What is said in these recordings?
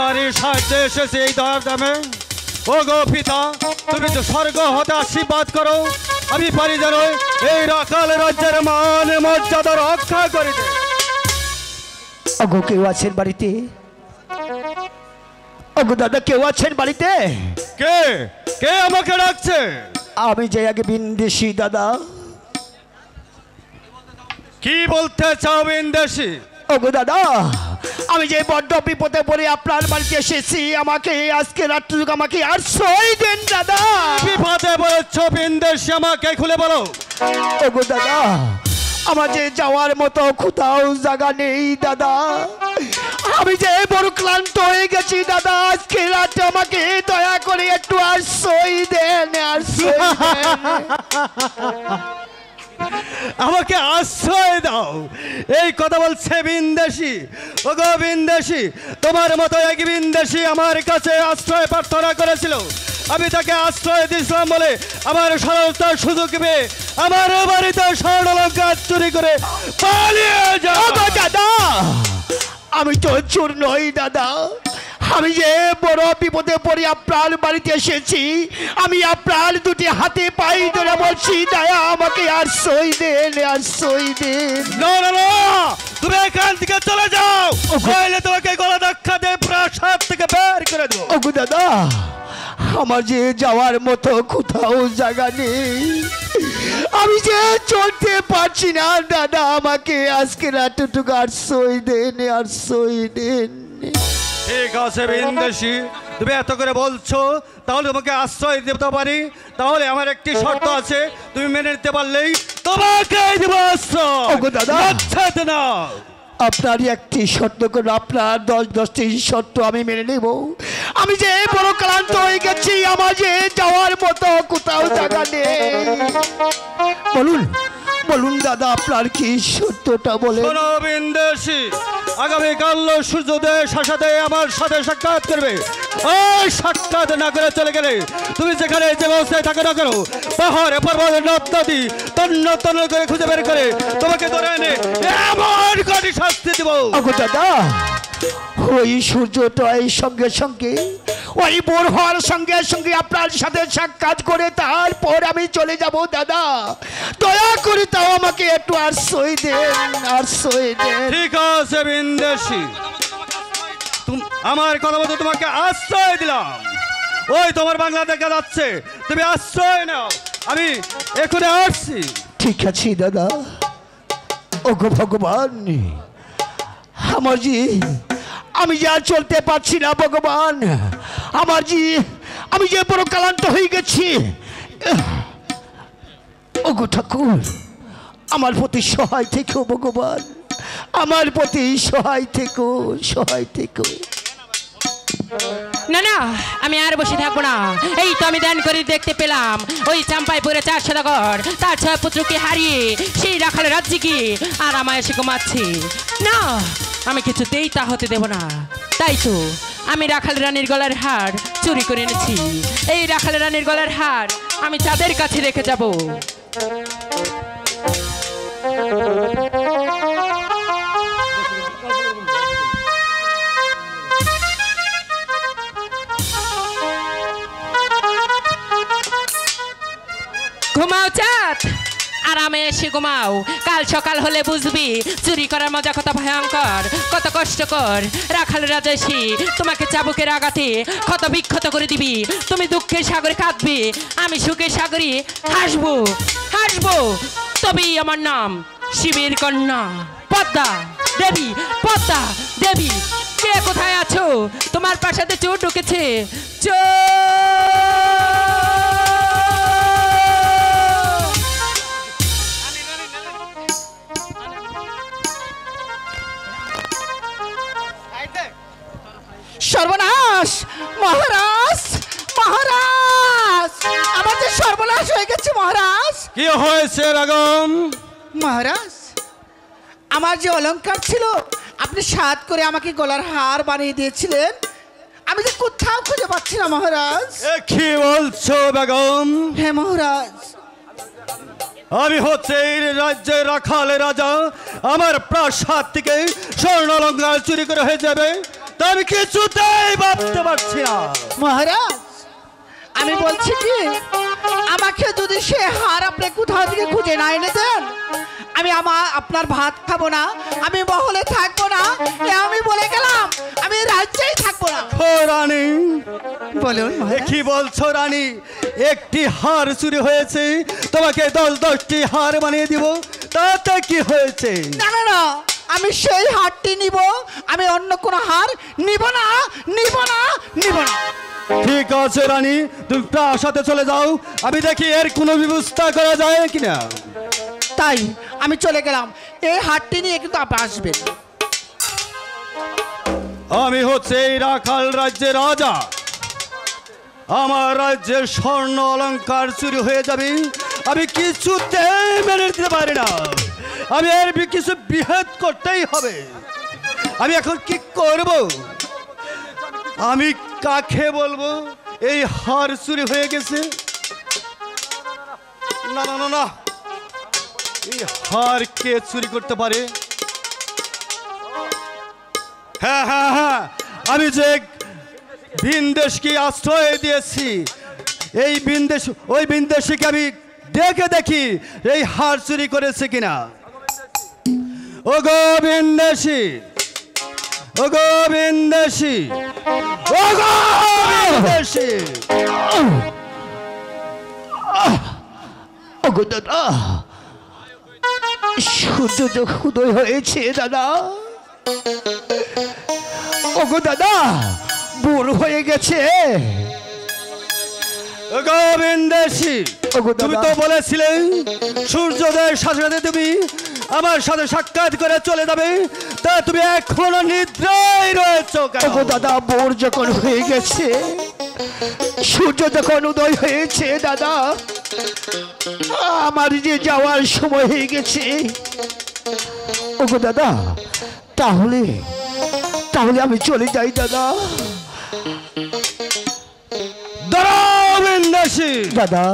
আরে সাহায্যে এসেছে এই দয়ার দামে। ও গো পিতা, তুমি তো স্বর্গ হতে আশীর্বাদ করো, আমি পারি যেন এই রাখাল রাজ্যের মান মর্যাদা রক্ষা করিতে। ওগো কেউ আছেন বাড়িতে? ওগো দাদা কেউ আছেন বাড়িতে? কে কে আমাকে ডাকছে? আমি যে আগে বিন্দেশি দাদা। কি বলতে চাও বিন্দেশি? ওগো দাদা, আমি যে বড্ড বিপদে পড়ে আপনার বাড়িতে এসেছি, আমাকে আজকে রাত্রিটুকু আমাকে আর সই দেন দাদা। বিপদে পড়েছ বিন্দেশি, আমাকে খুলে বলো। ওগো দাদা, আমার যে যাওয়ার মতো কোথাও জায়গা নেই দাদা। আমি যে বড় ক্লান্ত হয়ে গেছি দাদা, আজকে রাতে আমাকে দয়া করে একটু আর সই দেন, আর সই দেন। আমাকে আশ্রয় দাও, এই কথা বলছে বিন্দেশি। ও গো বিন্দেশি, তোমার মতো এক বিন্দেশি আমার কাছে আশ্রয় প্রার্থনা করেছিল, আমি তাকে আশ্রয় দিয়েছিলাম বলে আমার সরলতার সুযোগ পেয়ে আমার বাড়িতে স্বর্ণ অলংকার চুরি করে পালিয়ে যাও। দাদা আমি তো চোর নই দাদা, আমি যে বড় বিপদে পড়ে আপনার বাড়িতে এসেছি, আমি আপনার দুটি হাতে পাই ধরে বলছি দয়া আমাকে আর সই দেন, আর সই দেন। না না না, তুমি এখান থেকে চলে যাও, নইলে তোমাকে গলা ধাক্কা দিয়ে প্রাসাদ থেকে বের করে দেবো। ওগো দাদা, আমার যে যাওয়ার মতো কোথাও জায়গা নেই, আমি যে চলতে পারছি না দাদা, আমাকে আজকে রাতটুকু আর সই দেন, আর সই দেন। ঠিক আছে বিন্দেশি, তুমি এত করে বলছো, তাহলে তোমাকে আশ্রয় দিতে পারি। তাহলে আমার একটি শর্ত আছে, তুমি মেনে নিতে পারলেই তোমাকে দেব আশ্রয়। ওগো দাদা, আচ্ছা না, আপনার একটি শর্ত করে আপনার 10-10টি শর্ত আমি মেনে নেব। আমি যে বড় ক্লান্ত হয়ে গেছি, আমার যে যাওয়ার মতো কোথাও জায়গা নেই। বলুন বলুন দাদা, আপনার কি সত্যটা বলে? শোনো বিন্দেশি, আগামীকাল সূর্যোদয়ের সাথে আমার সাথে সাক্ষাৎ করবে। ওই সাক্ষাৎ না করে চলে গেলে তুমি যেখানে যে অবস্থায় থাকো না করো, পাহাড়ে পর্বত নদ নদী তন্ন তন্ন করে খুঁজে বের করে তোমাকে ধরে এনে এমন কঠিন শাস্তি দিব। ওগো দাদা, ওই সূর্যোদয়ের সঙ্গে সঙ্গে ওই ভোর হওয়ার সঙ্গে সঙ্গে আপনার সাথে সাক্ষাৎ করে তারপর আমি চলে যাব দাদা, দয়া করে তাও আমাকে একটু আর সই দেন, আর সই দেন। ঠিক আছে বিন্দেশি, আমার কথা মতো তোমাকে আশ্রয় দিলাম। ওই তোমার বাংলা দেখা যাচ্ছে, তুমি আশ্রয় নাও, আমি এখানে আসছি। ঠিক আছে দাদা। ওগো ভগবান, আমার জি আমি যে আর চলতে পারছি না ভগবান, আমার জি আমি যে বড় ক্লান্ত হয়ে গেছি। ওগো ঠাকুর, আমার প্রতি সহায় থেকো ভগবান, আমার প্রতি সহায় থেকো, সহায় থেকো। না না, আমি আর বসে থাকবো না। এই তো আমি ধ্যান করে দেখতে পেলাম ওই চাম্পাইপুরে 4 সদাগর তার 6 পুত্রকে হারিয়ে সেই রাখাল রাজ্যে গিয়ে আর আমায় এসে ঘুমাচ্ছে। না, আমি কিছুতেই তা হতে দেব না। তাই তো আমি রাখাল রানীর গলার হার চুরি করে এনেছি। এই রাখাল রানীর গলার হার আমি তাদের কাছে রেখে যাব। ঘুমাও চাঁদ, আরামে এসে ঘুমাও। কাল সকাল হলে বুঝবি চুরি করার মজা কত ভয়ঙ্কর, কত কষ্টকর। রাখাল রাজা এসে তোমাকে চাবুকের আঘাতে ক্ষত বিক্ষত করে দিবি। তুমি দুঃখের সাগরে কাঁদবে, আমি সুখের সাগরে হাসবো, হাসবো। তবেই আমার নাম শিবের কন্যা পদ্মা দেবী। পদ্মা দেবী, কে কোথায় আছো? তোমার প্রাসাদে চোর ঢুকেছে, চোর। সর্বনাশ মহারাজ, মহারাজ, আমাদের সর্বনাশ হয়ে গেছে মহারাজ। কি হয়েছে বেগম? মহারাজ, আমার যে অলংকার ছিল আপনি সাত করে আমাকে গলার হার বানিয়ে দিয়েছিলেন, আমি যে কোথাও খুঁজে পাচ্ছি না মহারাজ। কি বলছো বেগম? হ্যাঁ মহারাজ, আমি হচ্ছে এই রাজ্যের রাখাল রাজা, আমার প্রাসাদ থেকে স্বর্ণ অলংকার চুরি করে হয়ে যাবে তা আমি কিছুতেই ভাবতে পারছি না। মহারাজ, আমি বলছি কি, আমাকে যদি সে হার আপনি কোথাও থেকে খুঁজে না এনে দেন, আমি আপনার ভাত খাবো না, আমি মহলে থাকবো না, আমি বলে গেলাম, আমি রাজ্যেই থাকবো না। ও রানী, বলুন কি বলছো রানী? একটি হার চুরি হয়েছে, তোমাকে 10-10টি হার বানিয়ে দিব, তাতে কি হয়েছে? না না না, আমি সেই হারটি নিব, আমি অন্য কোনো হার নিব না, নিব না, নিব না। ঠিক আছে রানী, তুমি প্রাসাদে চলে যাও, আমি দেখি এর কোনো ব্যবস্থা করা যায় কিনা। তাই আমি চলে গেলাম, এই হারটি নিয়ে কিন্তু আপনি আসবেন। আমি হচ্ছে এই রাখাল রাজ্যের রাজা, আমার রাজ্যের স্বর্ণ অলংকার চুরি হয়ে যাবে, আমি কিছুতেই মেনে নিতে পারি না। আমি এর কিছু বিহেদ করতেই হবে। আমি এখন কি করব? আমি কাকে বলবো এই হার চুরি হয়ে গেছে? না না না না, এই হার কে চুরি করতে পারে? হ্যাঁ হ্যাঁ হ্যাঁ, আমি যে ভিনদেশকে আশ্রয় দিয়েছি, এই ওই ভিনদেশীকে আমি ডেকে দেখি এই হার চুরি করেছে কিনা। ও গো ভিনদেশী, ও গো ভিনদেশী, ও গো ভিনদেশী। ওগো দাদা, সূর্য যখন উদয় হয়েছে দাদা, ওগো দাদা, ভোর হয়ে গেছে। ও গো ভিনদেশী, ওগো তুমি দাদা, তো বলেছিলে সূর্যোদয়ের সাথে সাথে তুমি আমার সাথে সাক্ষাৎ করে চলে যাবে, তা তুমি এখনো নিদ্রায় রয়েছো কেন? ওগো দাদা, ভোর যখন হয়ে গেছে, সূর্য যখন উদয় হয়েছে দাদা, আমার যে যাওয়ার সময় হয়ে গেছে। ওগো দাদা, তাহলে তাহলে আমি চলে যাই দাদা। দাঁড়াও ভিনদেশী, দাদা,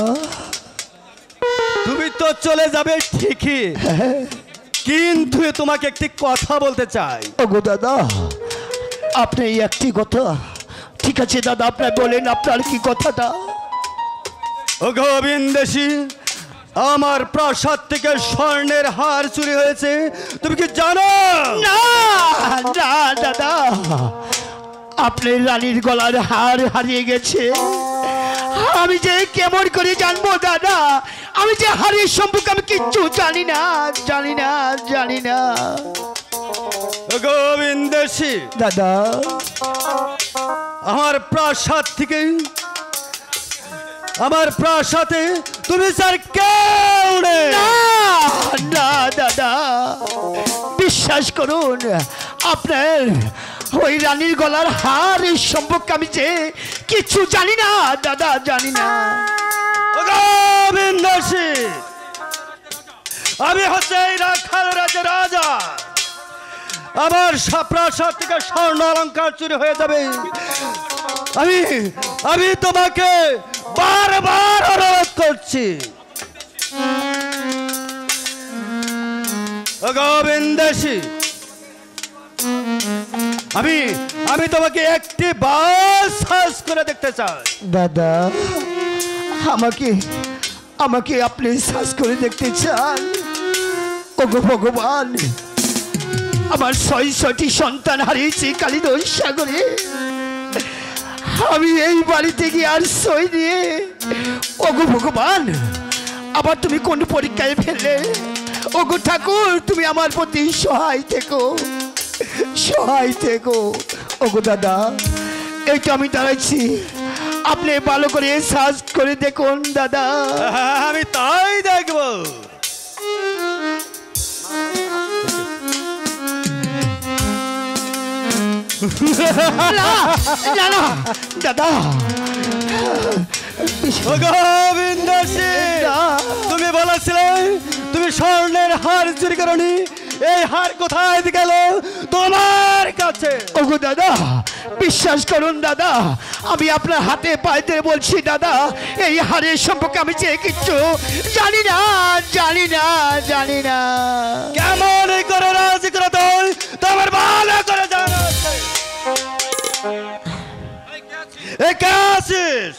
তুমি তো চলে যাবে ঠিকই, কিন্তু তোমাকে একটি কথা বলতে চাই। ওগো দাদা, আপনি এই একটি কথা, ঠিক আছে দাদা, আপনার বলেন আপনার কি কথাটা। ও গো ভিনদেশী, আমার প্রাসাদ থেকে স্বর্ণের হার চুরি হয়েছে, তুমি কি জানো? না না দাদা, আপনার রানীর গলার হার হারিয়ে গেছে। আমি যে কেমন করে জানবো দাদা, আমি যে হারের সম্পর্কে আমি কিচ্ছু জানি না, জানি না, জানি না ও গো ভিনদেশী, দাদা। আমার প্রাসাদে তুমি স্যার কেউ নেই। না না দাদা, বিশ্বাস করুন, আপনার ওই রানীর গলার হার সম্পর্কে আমি যে কিছু জানি না দাদা, জানি না। ও গো ভিনদেশী, আমি হচ্ছে এই রাখাল রাজ্যের রাজা, আমার প্রাসাদ থেকে স্বর্ণ অলংকার চুরি হয়ে যাবে। আমি তোমাকে বারবার অনুরোধ করছি। ও গো ভিনদেশী, আমি তোমাকে একটি বার সার্চ করে দেখতে চাই। দাদা, আমাকে আপনি সার্চ করে দেখতে চান? ওগো ভগবান, আমার 6টি সন্তান হারিয়েছি কালিদোষ সাগরে, আমি এই বাড়িতে গিয়ে আর সই নিয়ে, ওগো ভগবান, আবার তুমি কোন পরীক্ষায় ফেললে? ওগো ঠাকুর, তুমি আমার প্রতি সহায় থেকো, সহায় থেকো। ওগো দাদা, এই তো আমি দাঁড়াইছি, আপনি ভালো করে সার্চ করে দেখুন দাদা। আমি তাই দেখব। না না না দাদা, ও গো ভিনদেশী, তুমি বলেছিলে তুমি স্বর্ণের হার চুরি করনি, এই হার কোথায় গেল তোমার কাছে? ওগো দাদা, বিশ্বাস করুন দাদা, আমি আপনার হাতে পায়ে ধরে বলছি দাদা, এই হারের সম্পর্কে আমি যে কিচ্ছু জানি না, জানি না, জানি না। কেমন করে রাজি করে তোমার ভালো করে জানা আছে। এ কে আছিস?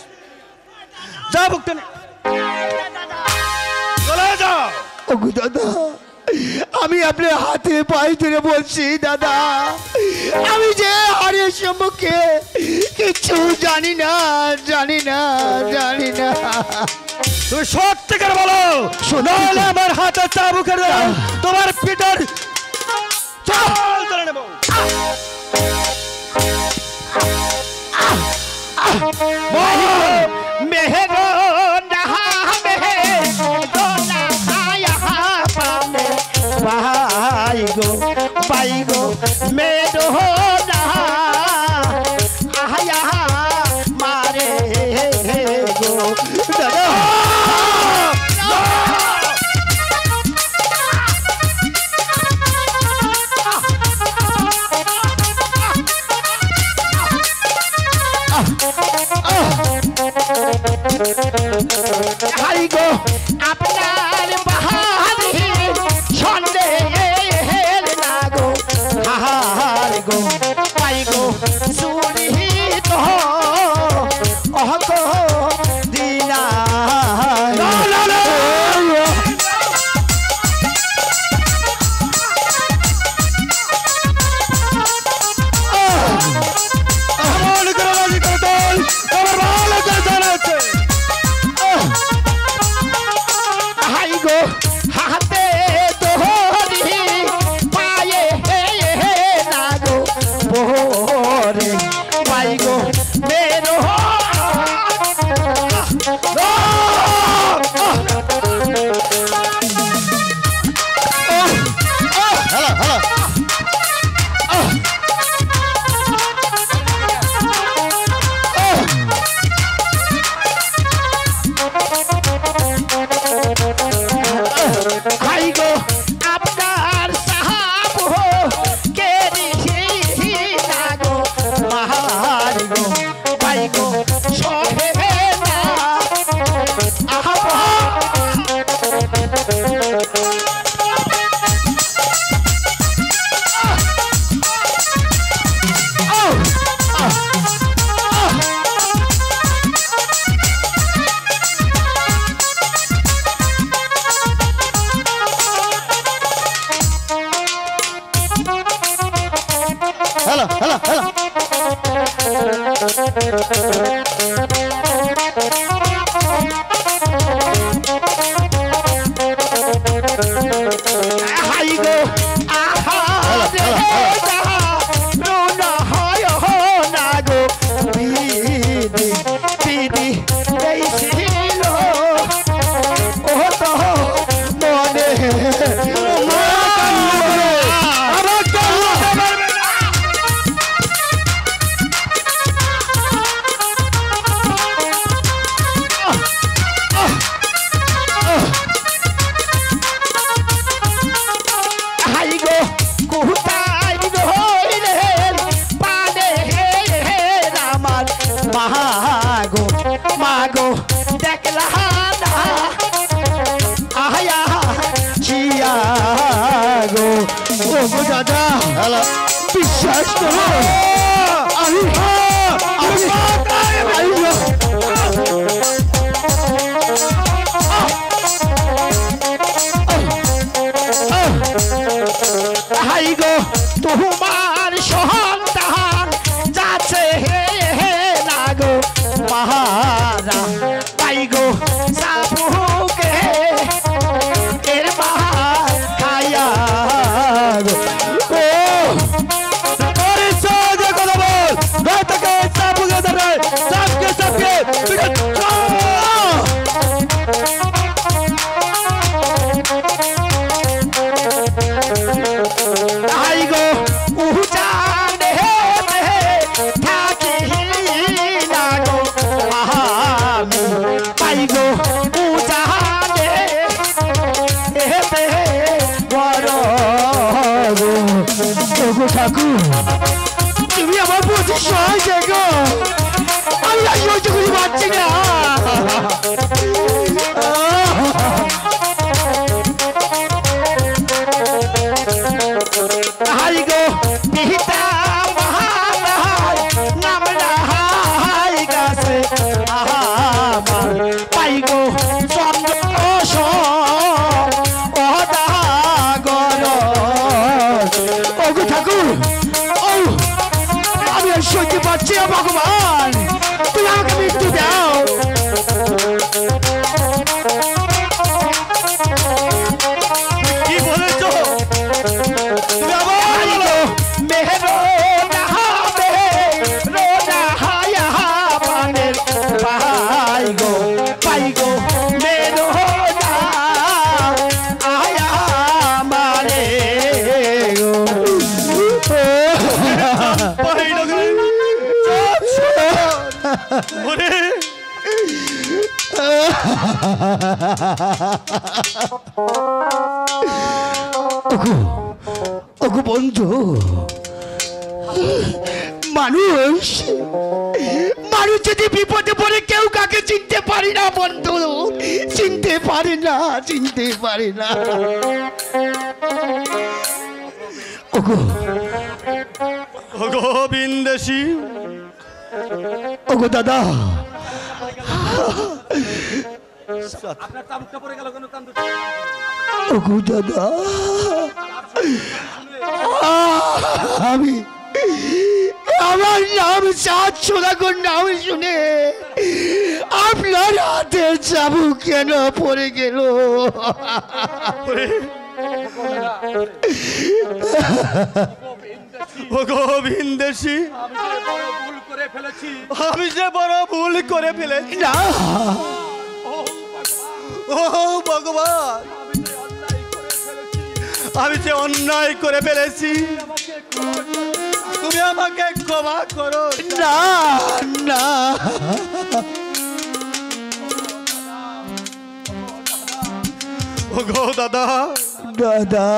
যা বুকটা নে। চলে যা। ওগো দাদা, আমি আপনার হাতে পায়ে ধরে বলছি দাদা, আমি যে হারের সম্মুখে কিছু জানি না, জানি না, জানি না। তুমি সত্যি করে বলো, নাহলে আমার হাতে চাবুক তোমার পিটার চাল ধরে নেব। মেহেরো নাহা মেহেরো নাহায়া পানে ভাই গো মেহেরো নাহা আহায়া মারে গো দাদা। হাই গো আপনার বাহারি সন্দেহের না গো হাহার গো পাই গো সুরি তো অহক দিনা হাতে তোহরি পায়ে না গো বোরে পাই গো মেরো আপনার সাহাব হো কেরি না গো মাহার গো পাই গো সহে না আহা হাই গো আহা রোনা হয় না গো বিদি বিদি এই ছিল ও তো মনে হাই গো কুহতাই রইলেন পানে আমার মাগো মাগো দেখলা না আয়া চিয়া গো ও গো দাদা বিশ্বাস করো আমি হাই গো তোমার সন্তান যাচ্ছে না গো মহারা পাই গো সাপুকে এর মার খায়া গো ও তোর সাথে কথা বল চাচ্ছি ও ভগবান, তুমি আমাকে মৃত্যু দাও। কি বলেছো তুমি আবার বলো। মেহরো নাহাবে রোনা হায়া পানের পাই গো মেরো না আয়া মানে গো। পাইলো গো। ওরে ওগো বন্ধু, মানুষ মানুষ যদি বিপদে পড়ে কেউ কাকে চিনতে পারি না বন্ধু, চিনতে পারি না, চিনতে পারি না। ওগো ওগো বিন্দেশি, ওগো দাদা, ওগো দাদা, আমি আমার নাম সাত সোনাগর নাম শুনে আপনার হাতে চাবুক কেন পড়ে গেল? ওগো বিন্দেশি, আমি যে বড় ভুল করে ফেলেছি। না ও ভগবান, আমি যে অন্যায় করে ফেলেছি, তুমি আমাকে ক্ষমা করো। না না, ওগো দাদা, দাদা,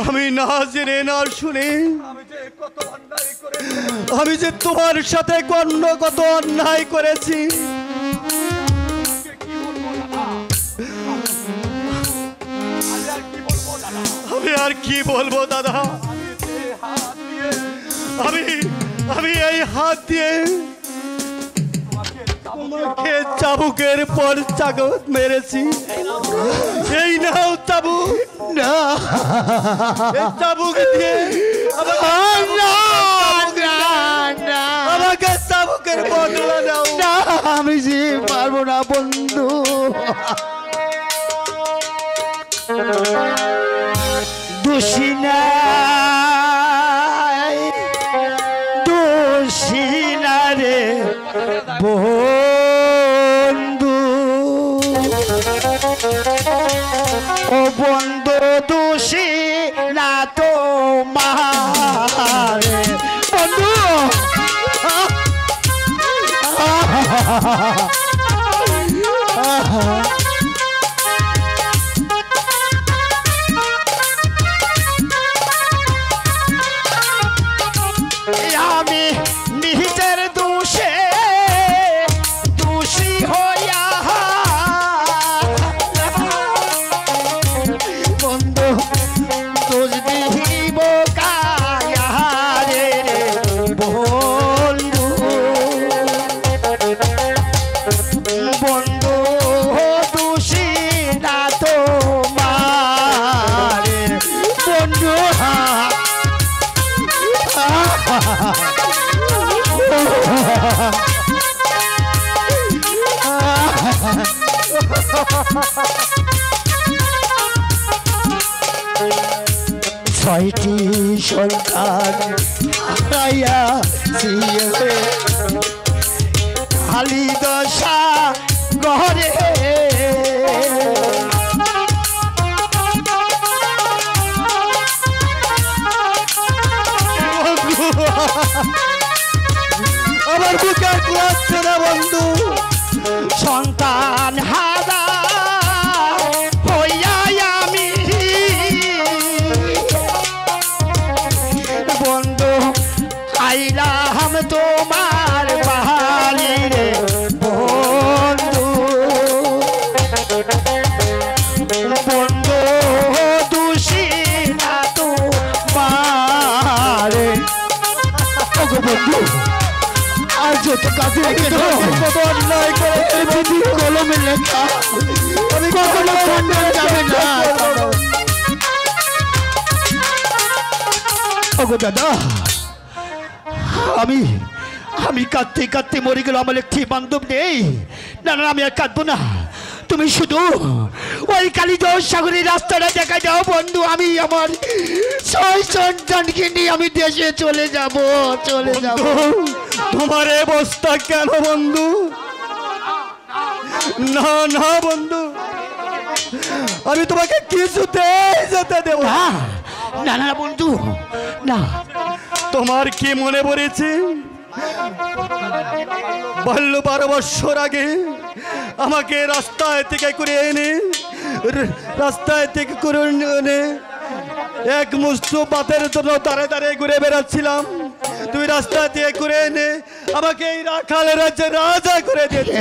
আমি না জেনে না শুনে আমি যে তোমার সাথে কত অন্যায় করেছি। আমি আর কি বলবো দাদা, আমি এই হাত দিয়ে তোমাকে চাবুকের পর চাবুক মেরেছি। এই নাও চাবুক, না চাবুক দিয়ে আমাকে চাবুকের বদলা দাও। না, আমি যে পারবো না বন্ধু। দোষী নাই, দোষী না রে বন্ধু, ও বন্ধু দোষী না তোমার বন্ধু। আমি নিজের দোষে দোষী হইয়া বন্ধু দোষ দিব কায়া রে বন্ধু, বন্ধু দোষী না তোমার বন্ধু। ছয়টি সন্তান হারাইয়াছি খালি দশা ঘরে, আমার বুকে কুয়াচ্ছে না বন্ধু। সন্তান হারা হইয়া আমি বন্ধু আইলাম তোমার বাড়ি রে বন্ধু, বন্ধু দোষী না তোমার। ওগো বন্ধু, আর যত কাজে রেখে কত অন্যায় করে বিধি কলমে লেখা, আমি কখনো খণ্ডন যাবে না। ওগো দাদা, আমি আমি কাঁদতে কাঁদতে মরে গেল, আমার একটি বান্ধব নেই। না না, আমি আর কাঁদবো না। তুমি শুধু ওই কালীদহ সাগরের রাস্তাটা দেখা যাও বন্ধু। আমি আমার 6 সন্তানকে নিয়ে আমি দেশে চলে যাব। তোমার এই অবস্থা কেন বন্ধু? না না বন্ধু, আমি তোমাকে কিছুতেই যেতে দেব না। না না বন্ধু, না। তোমার কি মনে পড়েছে 12 বছর আগে আমাকে রাস্তায় থেকে করে এনে এক মুষ্ঠ ভাতের জন্য দাঁড়ে ঘুরে বেড়াচ্ছিলাম। তুমি রাস্তা দিয়ে করে এনে আমাকে এই রাখাল রাজ্যে রাজা করে দিয়েছো।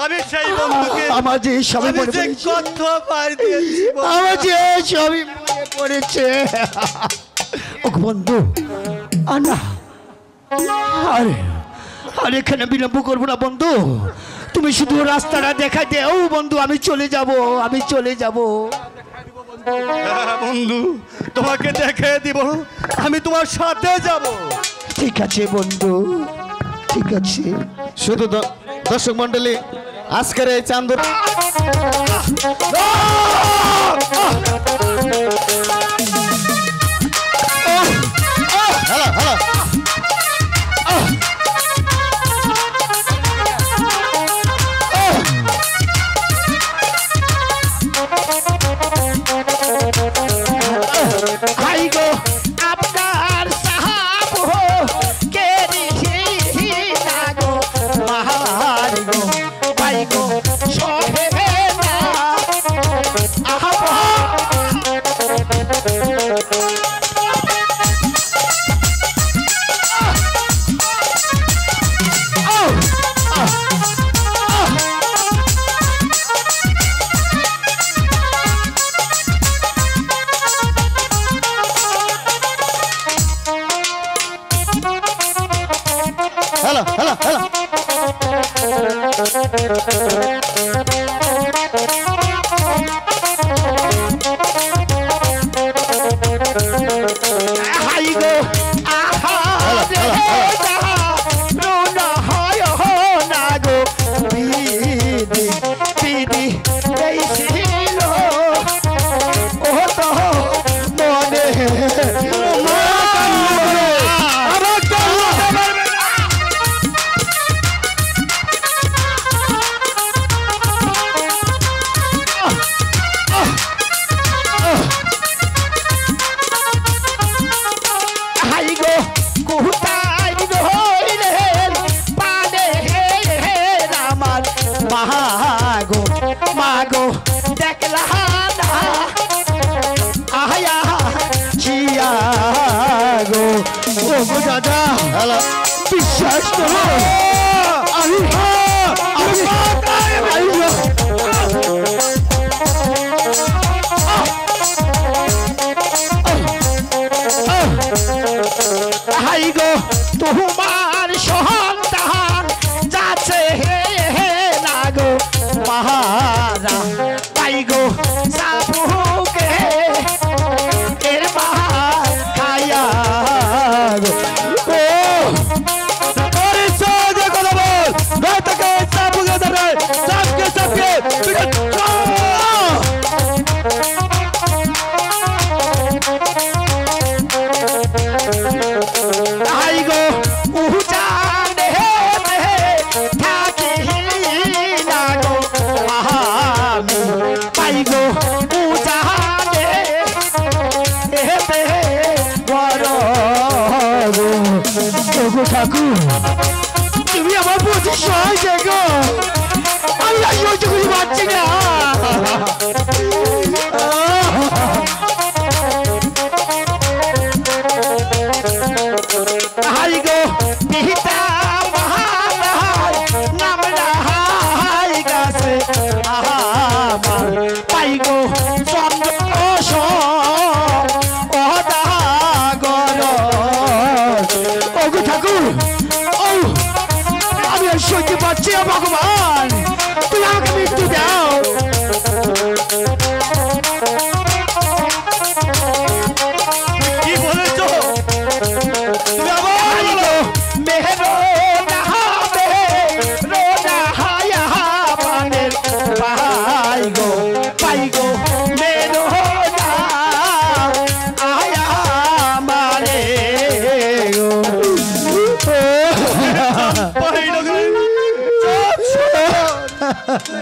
আমি সেই বন্ধুকে আমার যে সবই মনে পড়েছে, কত পার দিয়েছি, আমার যে সবই মনে পড়েছে। ও বন্ধু, আনা আরে আরে এখানে বিলম্ব করবো না বন্ধু। তুমি শুধু রাস্তাটা দেখাই দেও বন্ধু, আমি চলে যাব। হ্যাঁ বন্ধু, তোমাকে দেখে দিব, আমি তোমার সাথে যাব। ঠিক আছে বন্ধু, ঠিক আছে। শুধু দর্শক মন্ডলী, আজকের এই চাঁদ ভাই গো আপনার সাহাব হো কে দিহি না গো মাহার গো ভাই গো সহে না আহা হাই গো আহা রে রোনা হয় না গো বিদি বিদি এই ছিল ও তো মনে মাগো মাগো দেখলা না আয়া চিয়া গো ও গো দাদা বিশ্বাস করো আমি হাই গো তোমার সন্তান যাচ্ছে গো মহারা পাই গো সাপুকে এর মার খায়া গো ও তোরে সোজা কথা বল না তাকে সাপুকে ধরে সাপকে আই গো উজানে থাকি না গো আমি পাই গো উজানে হেতে বড় গো ঠাকুর তুমি আমার বুঝি সহায় গো আমি আর সহ্য করতে পারছি না হাই গো পিতা মহারাজ নাম রাহাই গাছে আমার পাই গো চন্দ্র অদাগর ও গো ঠাকুর ও আমি আর সহ্য পাচ্ছি না ভগবান, তুমি আমাকে মৃত্যু দাও। কি বলেছো তুমি? আবার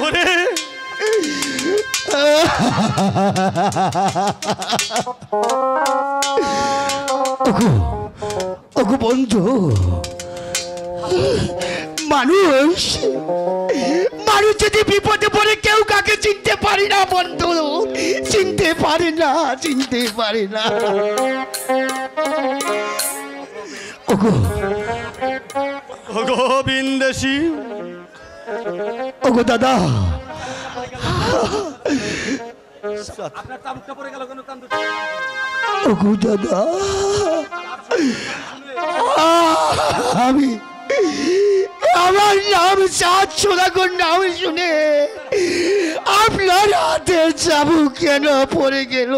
ওরে ওগো বন্ধু, মানুষ মানুষ যদি বিপদে পড়ে কেউ কাকে চিনতে পারি না বন্ধু, চিনতে পারি না, চিনতে পারি না। ওগো ওগো বিন্দেশি, ওগো দাদা, ওগো দাদা, আমি আমার নাম চাঁদ সোনাগর নাম শুনে আপনার হাতে চাবুক কেন পড়ে গেল?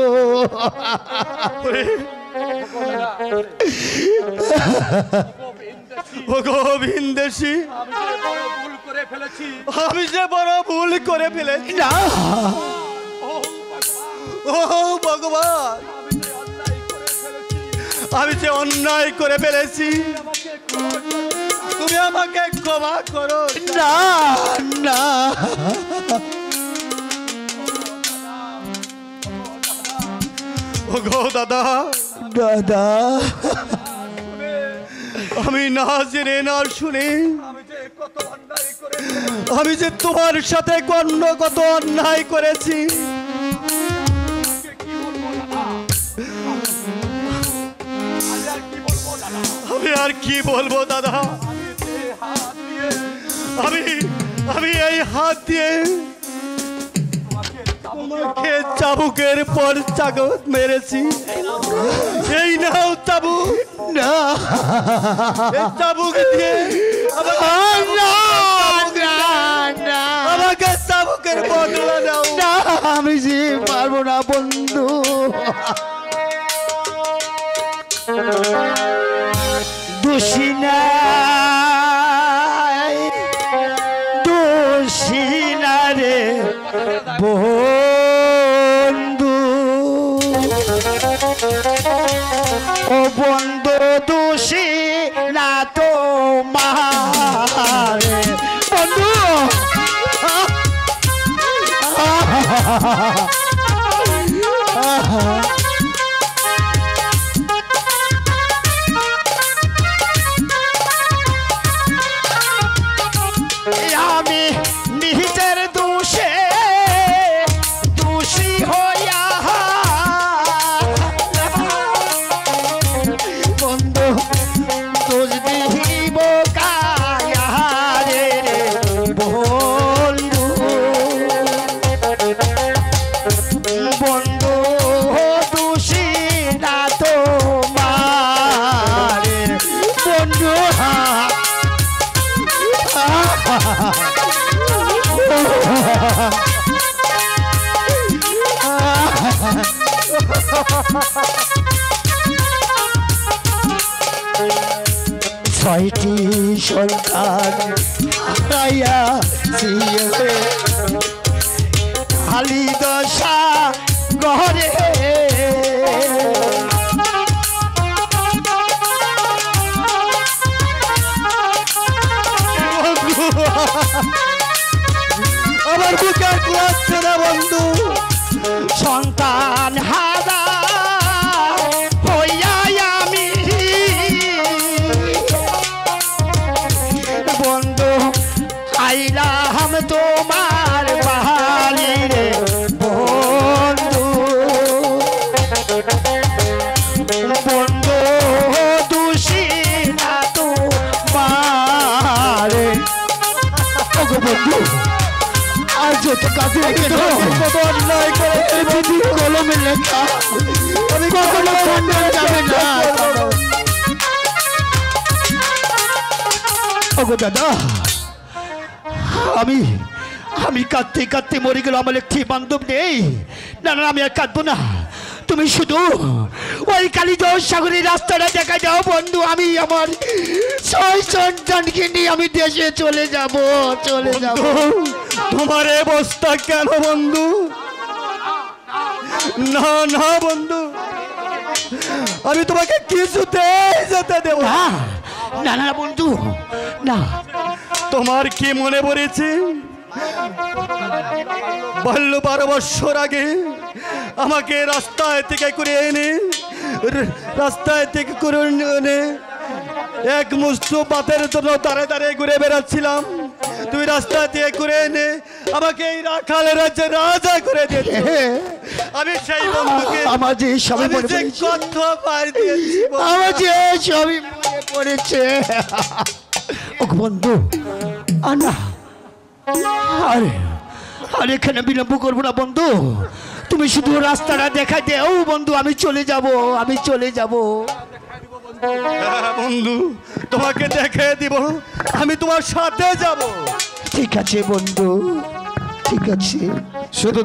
ওগো বিন্দেশি, আমি যে বড় ভুল করে ফেলেছি। না, ও ভগবান, আমি যে অন্যায় করে ফেলেছি, তুমি আমাকে ক্ষমা করো। না, না, ওগো দাদা, দাদা, আমি না জেনে না শুনে আমি যে তোমার সাথে কত অন্যায় করেছি। আমি আর কি বলবো দাদা, আমি এই হাত দিয়ে তোমাকে চাবুকের পর চাবুক মেরেছি। এই নাও চাবুক, না, এই চাবুক দিয়ে আমাকে চাবুকের বদলা দাও। না, আমি যে পারবো না বন্ধু। দোষী নাই, দোষী না রে বন্ধু, ও বন্ধু দোষী না তোমার বন্ধু। আমি নিজের দোষে দোষী হইয়া বন্ধু দোষ দিব কায়ারে বন্ধু, বন্ধু দোষী না তোমার বন্ধু। ছয়টি সন্তান হারাইয়া খালি দশা ঘরে, আমার বুকে লাগছে না বন্ধু। সন্তান হারা হইয়া আমি বন্ধু আইলাম তোমার বাড়ি রে বন্ধু, বন্ধু দোষী না তোমার। ওগো বন্ধু, আর যত কাজে কত অন্যায় করে কলমে লেখা, আমি কখনো খণ্ডন যাবে না। ওগো দাদা, আমি কাঁদতে কাঁদতে মরে গেল, আমার একটি বান্ধব নেই। না না, আমি আর কাঁদবো না। তুমি শুধু ওই কালীজোর সাগরের রাস্তাটা দেখা যাও বন্ধু, আমি আমার 6 সন্তানকে নিয়ে আমি দেশে চলে যাব, চলে যাব। তোমার এই অবস্থা কেন বন্ধু? না না বন্ধু, আমি তোমাকে কিছুতেই যেতে দেব না। না না বন্ধু, না। তোমার কি মনে পড়েছে বলল 12 বছর আগে আমাকে রাস্তায় থেকে করে এনে রাস্তায় থেকে করে এনে এক মুষ্ঠ ভাতের জন্য দাঁড়ে দাঁড়িয়ে ঘুরে বেড়াচ্ছিলাম। তুমি রাস্তা দিয়ে করে এনে আমাকে এই রাখালের রাজ্যে রাজা করে দিয়েছ। আমি সেই বন্ধুকে আমার যে সবই আমি মনে যে পড়েছে। কত বার দিয়েছি বন্ধু। আমার যে সবই মনে পড়েছে। ও বন্ধু আনা আরে আরে এখানে বিলম্ব করবো না বন্ধু, তুমি শুধু রাস্তাটা দেখাই দেও বন্ধু, আমি চলে যাব, আমি চলে যাব। হ্যাঁ বন্ধু, তোমাকে দেখে দিব, আমি তোমার সাথে যাব। ঠিক আছে বন্ধু, ঠিক আছে। শুধু